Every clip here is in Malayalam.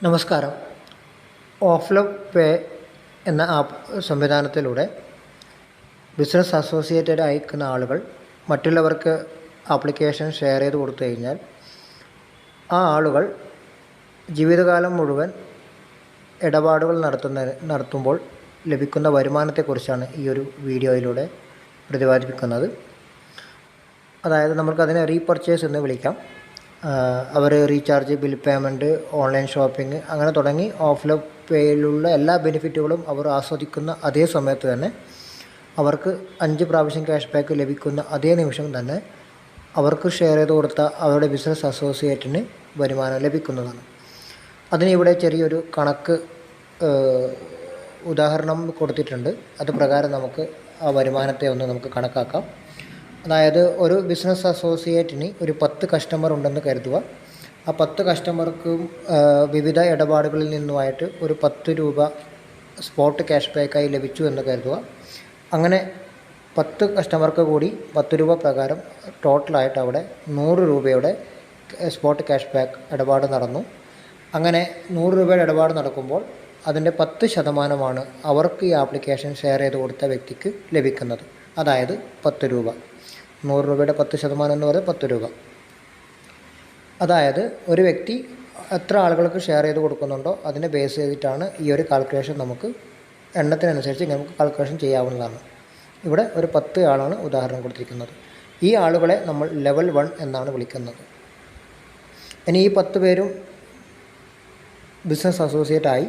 നമസ്കാരം. ഓഫ്ലൈൻ പേ എന്ന സംവിധാനത്തിലൂടെ ബിസിനസ് അസോസിയേറ്റഡ് അയക്കുന്ന ആളുകൾ മറ്റുള്ളവർക്ക് ആപ്ലിക്കേഷൻ ഷെയർ ചെയ്ത് കൊടുത്തു കഴിഞ്ഞാൽ ആ ആളുകൾ ജീവിതകാലം മുഴുവൻ ഇടപാടുകൾ നടത്തുമ്പോൾ ലഭിക്കുന്ന വരുമാനത്തെക്കുറിച്ചാണ് ഈ ഒരു വീഡിയോയിലൂടെ പ്രതിപാദിപ്പിക്കുന്നത്. അതായത് നമുക്കതിനെ റീപർച്ചേസ് എന്ന് വിളിക്കാം. അവർ recharge, bill payment, online shopping അങ്ങനെ തുടങ്ങി ഓഫ്ലൈൻ പേയിലുള്ള എല്ലാ ബെനിഫിറ്റുകളും അവർ ആസ്വദിക്കുന്ന അതേ സമയത്ത് തന്നെ അവർക്ക് 5 പ്രാവശ്യം ക്യാഷ് ബാക്ക് ലഭിക്കുന്ന അതേ നിമിഷം തന്നെ അവർക്ക് ഷെയർ ചെയ്ത് കൊടുത്ത അവരുടെ ബിസിനസ് അസോസിയേറ്റിന് വരുമാനം ലഭിക്കുന്നതാണ്. അതിനിവിടെ ചെറിയൊരു കണക്ക് ഉദാഹരണം കൊടുത്തിട്ടുണ്ട്. അത് പ്രകാരം നമുക്ക് ആ വരുമാനത്തെ ഒന്ന് നമുക്ക് കണക്കാക്കാം. അതായത് ഒരു ബിസിനസ് അസോസിയേറ്റിന് ഒരു 10 കസ്റ്റമർ ഉണ്ടെന്ന് കരുതുക. ആ 10 കസ്റ്റമർക്കും വിവിധ ഇടപാടുകളിൽ നിന്നുമായിട്ട് ഒരു 10 രൂപ സ്പോട്ട് ക്യാഷ് ബാക്കായി ലഭിച്ചു എന്ന് കരുതുക. അങ്ങനെ 10 കസ്റ്റമർക്ക് കൂടി 10 രൂപ പ്രകാരം ടോട്ടലായിട്ട് അവിടെ 100 രൂപയുടെ സ്പോട്ട് ക്യാഷ് ബാക്ക് ഇടപാട് നടന്നു. അങ്ങനെ 100 രൂപയുടെ ഇടപാട് നടക്കുമ്പോൾ അതിൻ്റെ 10% അവർക്ക് ഈ ആപ്ലിക്കേഷൻ ഷെയർ ചെയ്ത് കൊടുത്ത വ്യക്തിക്ക് ലഭിക്കുന്നത്. അതായത് 10 രൂപ. 100 രൂപയുടെ 10% എന്ന് പറയുന്നത് 10 രൂപ. അതായത് ഒരു വ്യക്തി എത്ര ആളുകൾക്ക് ഷെയർ ചെയ്ത് കൊടുക്കുന്നുണ്ടോ അതിനെ ബേസ് ചെയ്തിട്ടാണ് ഈ ഒരു കാൽക്കുലേഷൻ നമുക്ക് എണ്ണത്തിനനുസരിച്ച് നമുക്ക് കാൽക്കുലേഷൻ ചെയ്യാവുന്നതാണ്. ഇവിടെ ഒരു 10 ആളാണ് ഉദാഹരണം കൊടുത്തിരിക്കുന്നത്. ഈ ആളുകളെ നമ്മൾ ലെവൽ 1 എന്നാണ് വിളിക്കുന്നത്. ഇനി ഈ 10 പേരും ബിസിനസ് അസോസിയേറ്റായി.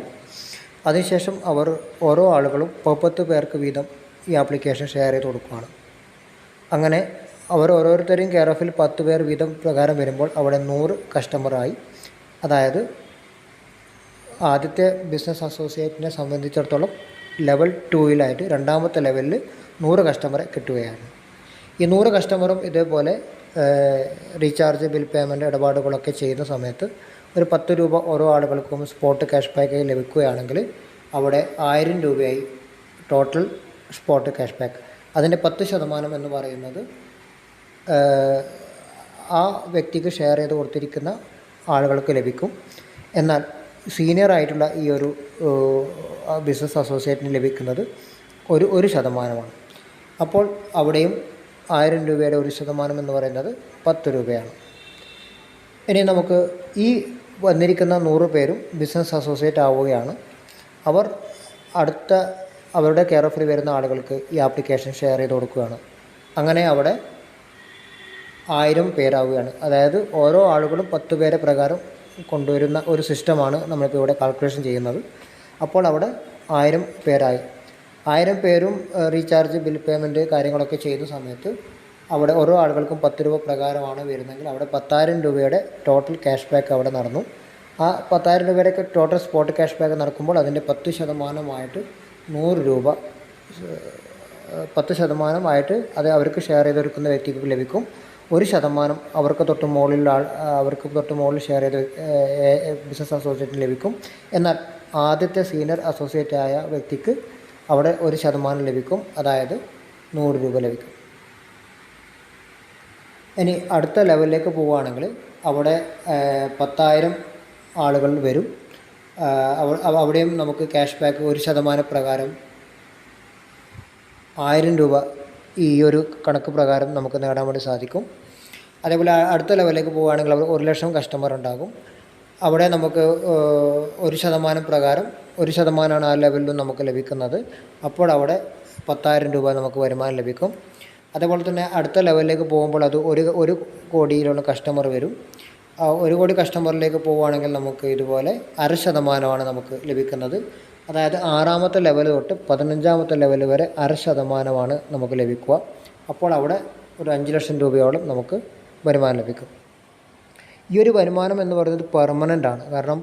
അതിനുശേഷം അവർ ഓരോ ആളുകളും 10 പേർക്ക് വീതം ഈ ആപ്ലിക്കേഷൻ ഷെയർ ചെയ്ത് കൊടുക്കുകയാണ്. അങ്ങനെ അവർ ഓരോരുത്തരെയും കെയർ ഓഫിൽ 10 പേർ വീതം പ്രകാരം വരുമ്പോൾ അവിടെ 100 കസ്റ്റമറായി. അതായത് ആദ്യത്തെ ബിസിനസ് അസോസിയേറ്റിനെ സംബന്ധിച്ചിടത്തോളം ലെവൽ 2 രണ്ടാമത്തെ ലെവലിൽ 100 കസ്റ്റമറെ കിട്ടുകയാണ്. ഈ 100 കസ്റ്റമറും ഇതേപോലെ റീചാർജ്, ബിൽ പേയ്മെൻറ്റ് ഇടപാടുകളൊക്കെ ചെയ്യുന്ന സമയത്ത് ഒരു 10 രൂപ ഓരോ ആളുകൾക്കും സ്പോട്ട് ക്യാഷ് ബാക്കായി ലഭിക്കുകയാണെങ്കിൽ അവിടെ 1000 രൂപയായി ടോട്ടൽ സ്പോട്ട് ക്യാഷ് ബാക്ക്. അതിൻ്റെ 10% എന്ന് പറയുന്നത് ആ വ്യക്തിക്ക് ഷെയർ ചെയ്ത് കൊടുത്തിരിക്കുന്ന ആളുകൾക്ക് ലഭിക്കും. എന്നാൽ സീനിയർ ആയിട്ടുള്ള ഈ ഒരു ബിസിനസ് അസോസിയേറ്റിന് ലഭിക്കുന്നത് ഒരു ശതമാനമാണ്. അപ്പോൾ അവിടെയും 1000 രൂപയുടെ 1% എന്ന് പറയുന്നത് 10 രൂപയാണ്. ഇനി നമുക്ക് ഈ വന്നിരിക്കുന്ന 100 പേരും ബിസിനസ് അസോസിയേറ്റ് ആവുകയാണ്. അവർ അവരുടെ കെയർ ഓഫിൽ വരുന്ന ആളുകൾക്ക് ഈ ആപ്ലിക്കേഷൻ ഷെയർ ചെയ്ത് കൊടുക്കുകയാണ്. അങ്ങനെ അവിടെ 1000 പേരാവുകയാണ്. അതായത് ഓരോ ആളുകളും 10 പേരെ പ്രകാരം കൊണ്ടുവരുന്ന ഒരു സിസ്റ്റമാണ് നമ്മളിപ്പോൾ ഇവിടെ കാൽക്കുലേഷൻ ചെയ്യുന്നത്. അപ്പോൾ അവിടെ 1000 പേരായി. 1000 പേരും റീചാർജ്, ബിൽ പേയ്മെൻറ്റ് കാര്യങ്ങളൊക്കെ ചെയ്യുന്ന സമയത്ത് അവിടെ ഓരോ ആളുകൾക്കും 10 രൂപ പ്രകാരമാണ് വരുന്നതെങ്കിൽ അവിടെ 10,000 രൂപയുടെ ടോട്ടൽ ക്യാഷ് ബാക്ക് അവിടെ നടന്നു. ആ 10,000 രൂപയുടെ ടോട്ടൽ സ്പോട്ട് ക്യാഷ് ബാക്ക് നടക്കുമ്പോൾ അതിൻ്റെ 10% 100 രൂപ 10% അത് അവർക്ക് ഷെയർ ചെയ്ത് കൊടുക്കുന്ന വ്യക്തിക്ക് ലഭിക്കും. 1% അവർക്ക് തൊട്ട് മുകളിൽ ഷെയർ ചെയ്ത് ബിസിനസ് അസോസിയേറ്റിന് ലഭിക്കും. എന്നാൽ ആദ്യത്തെ സീനിയർ അസോസിയേറ്റ് ആയ വ്യക്തിക്ക് അവിടെ 1% ലഭിക്കും. അതായത് 100 രൂപ ലഭിക്കും. ഇനി അടുത്ത ലെവലിലേക്ക് പോവുകയാണെങ്കിൽ അവിടെ 10,000 ആളുകൾ വരും. അവിടെയും നമുക്ക് ക്യാഷ് ബാക്ക് 1% പ്രകാരം 1000 രൂപ ഈ ഒരു കണക്ക് പ്രകാരം നമുക്ക് നേടാൻ വേണ്ടി സാധിക്കും. അതേപോലെ അടുത്ത ലെവലിലേക്ക് പോവുകയാണെങ്കിൽ അവർ 1,00,000 കസ്റ്റമർ ഉണ്ടാകും. അവിടെ നമുക്ക് 1% പ്രകാരം 1% ആ ലെവലിലും നമുക്ക് ലഭിക്കുന്നത്. അപ്പോൾ അവിടെ 10,000 രൂപ നമുക്ക് വരുമാനം ലഭിക്കും. അതേപോലെ തന്നെ അടുത്ത ലെവലിലേക്ക് പോകുമ്പോൾ അത് 1 കോടിയിലുള്ള കസ്റ്റമർ വരും. 1 കോടി കസ്റ്റമറിലേക്ക് പോവുകയാണെങ്കിൽ നമുക്ക് ഇതുപോലെ 0.5% നമുക്ക് ലഭിക്കുന്നത്. അതായത് 6ാമത്തെ ലെവൽ തൊട്ട് 15ാമത്തെ ലെവൽ വരെ 0.5% നമുക്ക് ലഭിക്കുക. അപ്പോൾ അവിടെ ഒരു 5 ലക്ഷം രൂപയോളം നമുക്ക് വരുമാനം ലഭിക്കും. ഈ ഒരു വരുമാനം എന്ന് പറയുന്നത് പെർമനൻ്റ് ആണ്. കാരണം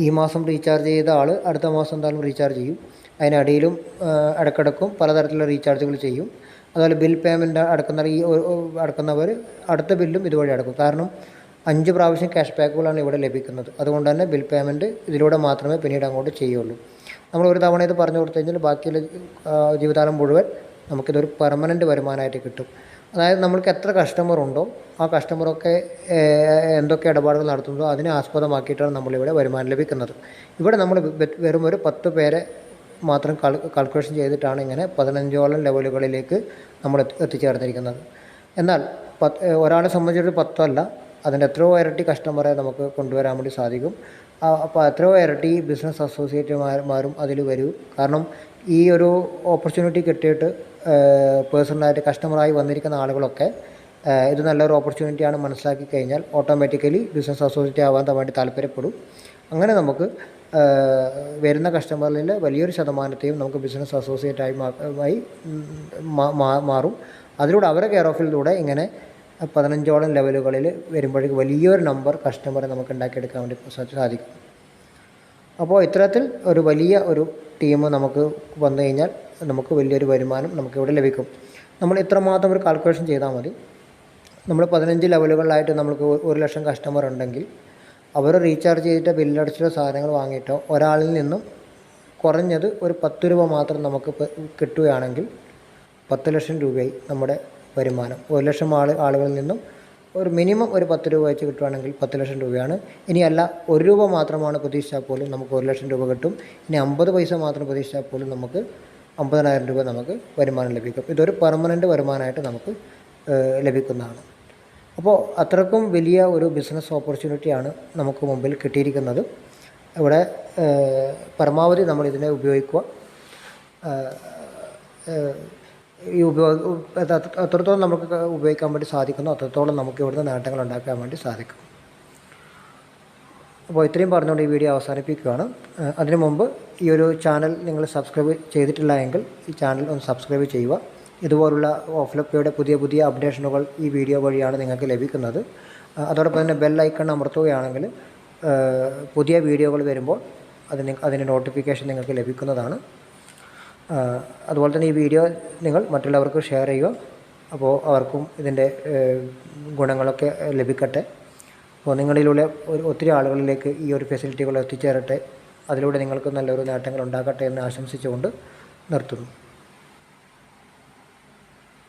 ഈ മാസം റീചാർജ് ചെയ്ത ആൾ അടുത്ത മാസം എന്തായാലും റീചാർജ് ചെയ്യും. അതിനിടയിലും ഇടയ്ക്കിടയ്ക്കും പലതരത്തിലുള്ള റീചാർജുകൾ ചെയ്യും. അതുപോലെ ബിൽ പേയ്മെൻറ്റ് അടക്കുന്നവർ അടുത്ത ബില്ലും ഇതുവഴി അടക്കും. കാരണം 5 പ്രാവശ്യം ക്യാഷ് ബാക്കുകളാണ് ഇവിടെ ലഭിക്കുന്നത്. അതുകൊണ്ട് തന്നെ ബിൽ പേയ്മെൻറ്റ് ഇതിലൂടെ മാത്രമേ പിന്നീട് അങ്ങോട്ട് ചെയ്യുള്ളൂ. നമ്മൾ ഒരു തവണ ഇത് പറഞ്ഞു കൊടുത്തു കഴിഞ്ഞാൽ ബാക്കിയുള്ള ജീവിതകാലം മുഴുവൻ നമുക്കിതൊരു പെർമനൻറ്റ് വരുമാനമായിട്ട് കിട്ടും. അതായത് നമ്മൾക്ക് എത്ര കസ്റ്റമർ ഉണ്ടോ ആ കസ്റ്റമറൊക്കെ എന്തൊക്കെ ഇടപാടുകൾ നടത്തുന്നതോ അതിനെ ആസ്പദമാക്കിയിട്ടാണ് നമ്മളിവിടെ വരുമാനം ലഭിക്കുന്നത്. ഇവിടെ നമ്മൾ വെറും ഒരു 10 പേരെ മാത്രം കാൽക്കുലേഷൻ ചെയ്തിട്ടാണ് ഇങ്ങനെ 15ഓളം ലെവലുകളിലേക്ക് നമ്മൾ എത്തിച്ചേർന്നിരിക്കുന്നത്. എന്നാൽ ഒരാളെ സംബന്ധിച്ചൊരു 10 അല്ല, അതിൻ്റെ എത്രയോ ഇരട്ടി കസ്റ്റമറെ നമുക്ക് കൊണ്ടുവരാൻ വേണ്ടി സാധിക്കും. അപ്പോൾ എത്രയോ ഇരട്ടി ബിസിനസ് അസോസിയേറ്റുമാരും അതിൽ വരും. കാരണം ഈ ഒരു ഓപ്പർച്യൂണിറ്റി കിട്ടിയിട്ട് പേഴ്സണലായിട്ട് കസ്റ്റമറായി വന്നിരിക്കുന്ന ആളുകളൊക്കെ ഇത് നല്ലൊരു ഓപ്പർച്യൂണിറ്റിയാണ് മനസ്സിലാക്കി കഴിഞ്ഞാൽ ഓട്ടോമാറ്റിക്കലി ബിസിനസ് അസോസിയേറ്റ് ആവാൻ വേണ്ടി താല്പര്യപ്പെടും. അങ്ങനെ നമുക്ക് വരുന്ന കസ്റ്റമറിൽ വലിയൊരു ശതമാനത്തെയും നമുക്ക് ബിസിനസ് അസോസിയേറ്റായി മാറും. അതിലൂടെ അവരെ കെയർ ഓഫിലൂടെ ഇങ്ങനെ 15ഓളം ലെവലുകളിൽ വരുമ്പോഴേക്ക് വലിയൊരു നമ്പർ കസ്റ്റമറെ നമുക്ക് ഉണ്ടാക്കിയെടുക്കാൻ വേണ്ടി സാധിക്കും. അപ്പോൾ ഇത്തരത്തിൽ ഒരു വലിയ ഒരു ടീം നമുക്ക് വന്നു കഴിഞ്ഞാൽ നമുക്ക് വലിയൊരു വരുമാനം നമുക്കിവിടെ ലഭിക്കും. നമ്മൾ ഇത്രമാത്രം ഒരു കാൽക്കുലേഷൻ ചെയ്താൽ മതി. നമ്മൾ 15 ലെവലുകളിലായിട്ട് നമുക്ക് 1 ലക്ഷം കസ്റ്റമർ ഉണ്ടെങ്കിൽ അവർ റീചാർജ് ചെയ്തിട്ട് ബില്ലടിച്ചിട്ടോ സാധനങ്ങൾ വാങ്ങിയിട്ടോ ഒരാളിൽ നിന്നും കുറഞ്ഞത് ഒരു 10 രൂപ മാത്രം നമുക്ക് കിട്ടുകയാണെങ്കിൽ 10 ലക്ഷം രൂപയായി നമ്മുടെ വരുമാനം. 1 ലക്ഷം ആളുകളിൽ നിന്നും ഒരു മിനിമം ഒരു 10 രൂപ വെച്ച് കിട്ടുകയാണെങ്കിൽ 10 ലക്ഷം രൂപയാണ്. ഇനിയല്ല 1 രൂപ മാത്രമാണ് പ്രതീക്ഷിച്ചാൽ പോലും നമുക്ക് 1 ലക്ഷം രൂപ കിട്ടും. ഇനി 50 പൈസ മാത്രം പ്രതീക്ഷിച്ചാൽ പോലും നമുക്ക് 50,000 രൂപ നമുക്ക് വരുമാനം ലഭിക്കും. ഇതൊരു പെർമനൻറ്റ് വരുമാനമായിട്ട് നമുക്ക് ലഭിക്കുന്നതാണ്. അപ്പോൾ അത്രക്കും വലിയ ഒരു ബിസിനസ് ഓപ്പർച്യൂണിറ്റിയാണ് നമുക്ക് മുമ്പിൽ കിട്ടിയിരിക്കുന്നത്. ഇവിടെ പരമാവധി നമ്മൾ ഇതിനെ ഉപയോഗിക്കുക. ഈ അത്രത്തോളം നമുക്ക് ഉപയോഗിക്കാൻ വേണ്ടി സാധിക്കുന്നു, അത്രത്തോളം നമുക്ക് ഇവിടുന്ന് നേട്ടങ്ങൾ ഉണ്ടാക്കാൻ വേണ്ടി സാധിക്കും. അപ്പോൾ ഇത്രയും പറഞ്ഞുകൊണ്ട് ഈ വീഡിയോ അവസാനിപ്പിക്കുകയാണ്. അതിനു മുമ്പ് ഈ ഒരു ചാനൽ നിങ്ങൾ സബ്സ്ക്രൈബ് ചെയ്തിട്ടില്ല എങ്കിൽ ഈ ചാനൽ ഒന്ന് സബ്സ്ക്രൈബ് ചെയ്യുക. ഇതുപോലുള്ള ഓഫ്ലപ്പയുടെ പുതിയ അപ്ഡേഷനുകൾ ഈ വീഡിയോ വഴിയാണ് നിങ്ങൾക്ക് ലഭിക്കുന്നത്. അതോടൊപ്പം തന്നെ ബെൽ ഐക്കൺ അമർത്തുകയാണെങ്കിൽ പുതിയ വീഡിയോകൾ വരുമ്പോൾ അതിൻ്റെ നോട്ടിഫിക്കേഷൻ നിങ്ങൾക്ക് ലഭിക്കുന്നതാണ്. അതുപോലെ തന്നെ ഈ വീഡിയോ നിങ്ങൾ മറ്റുള്ളവർക്ക് ഷെയർ ചെയ്യുക. അപ്പോൾ അവർക്കും ഇതിൻ്റെ ഗുണങ്ങളൊക്കെ ലഭിക്കട്ടെ. അപ്പോൾ നിങ്ങളിലൂടെ ഒത്തിരി ആളുകളിലേക്ക് ഈ ഒരു ഫെസിലിറ്റികൾ എത്തിച്ചേരട്ടെ. അതിലൂടെ നിങ്ങൾക്ക് നല്ലൊരു നേട്ടങ്ങൾ ഉണ്ടാകട്ടെ എന്ന് ആശംസിച്ചുകൊണ്ട് നിർത്തുന്നു.